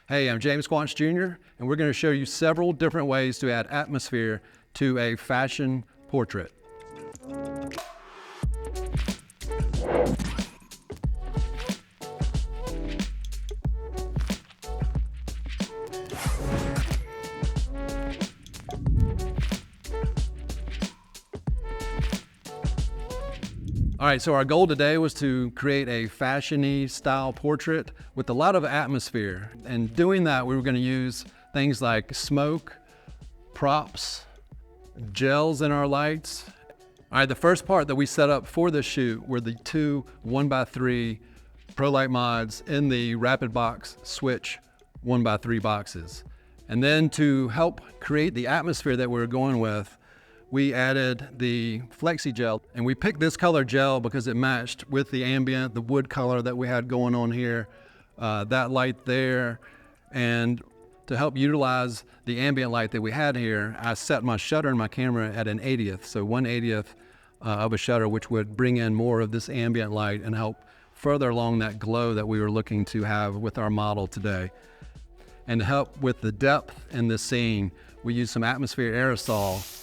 Hey, I'm James Squanch Jr., and we're going to show you several different ways to add atmosphere to a fashion portrait. All right, so our goal today was to create a fashion-y style portrait with a lot of atmosphere. And doing that, we were going to use things like smoke, props, gels in our lights. All right, the first part that we set up for this shoot were the two 1x3 Pro Light mods in the Rapid Box Switch 1x3 boxes. And then to help create the atmosphere that we were going with, we added the Flexi Gel, and we picked this color gel because it matched with the ambient, the wood color that we had going on here, that light there. And to help utilize the ambient light that we had here, I set my shutter in my camera at an 80th, so 1/80th of a shutter, which would bring in more of this ambient light and help further along that glow that we were looking to have with our model today. And to help with the depth in this scene, we used some atmosphere aerosol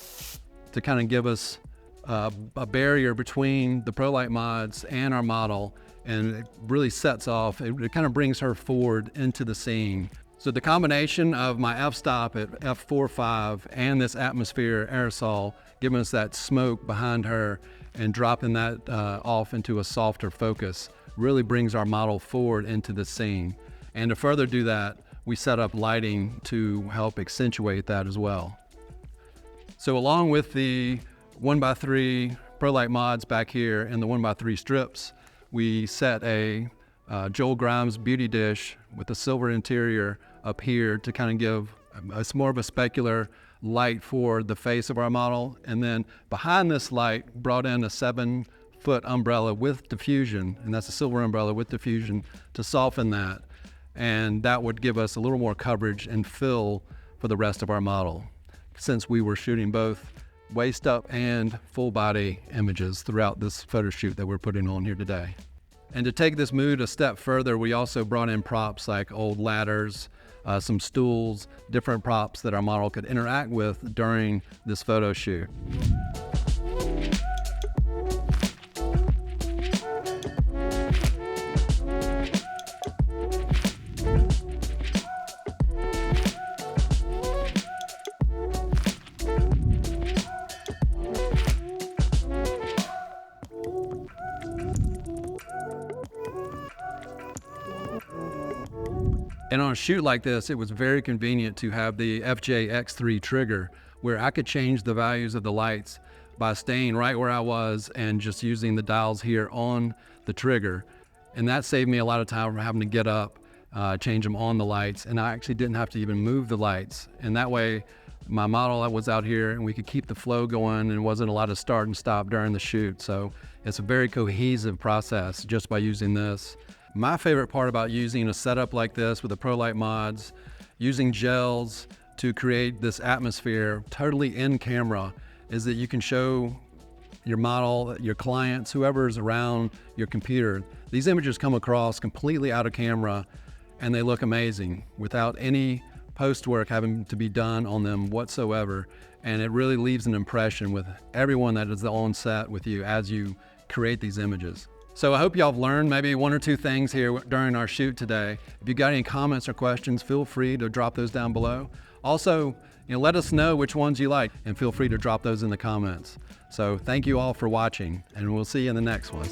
to kind of give us a barrier between the Pro Light mods and our model, and it really sets off, it kind of brings her forward into the scene. So the combination of my f-stop at f4.5 and this atmosphere aerosol giving us that smoke behind her and dropping that off into a softer focus really brings our model forward into the scene. And to further do that, we set up lighting to help accentuate that as well. So along with the 1x3 Pro Light mods back here and the 1x3 strips, we set a Joel Grimes beauty dish with a silver interior up here to kind of give us more of a specular light for the face of our model. And then behind this light, brought in a 7-foot umbrella with diffusion, and that's a silver umbrella with diffusion to soften that. And that would give us a little more coverage and fill for the rest of our model, since we were shooting both waist up and full body images throughout this photo shoot that we're putting on here today. And to take this mood a step further, we also brought in props like old ladders, some stools, different props that our model could interact with during this photo shoot. And on a shoot like this, it was very convenient to have the FJ-X3 trigger, where I could change the values of the lights by staying right where I was and just using the dials here on the trigger. And that saved me a lot of time from having to get up, change them on the lights, and I actually didn't have to even move the lights. And that way, my model was out here and we could keep the flow going, and wasn't a lot of start and stop during the shoot. So it's a very cohesive process just by using this. My favorite part about using a setup like this with the Pro Light mods, using gels to create this atmosphere totally in camera, is that you can show your model, your clients, whoever's around your computer. These images come across completely out of camera and they look amazing without any post work having to be done on them whatsoever. And it really leaves an impression with everyone that is on set with you as you create these images. So I hope y'all have learned maybe one or two things here during our shoot today. If you got any comments or questions, feel free to drop those down below. Also, let us know which ones you like, and feel free to drop those in the comments. So thank you all for watching, and we'll see you in the next one.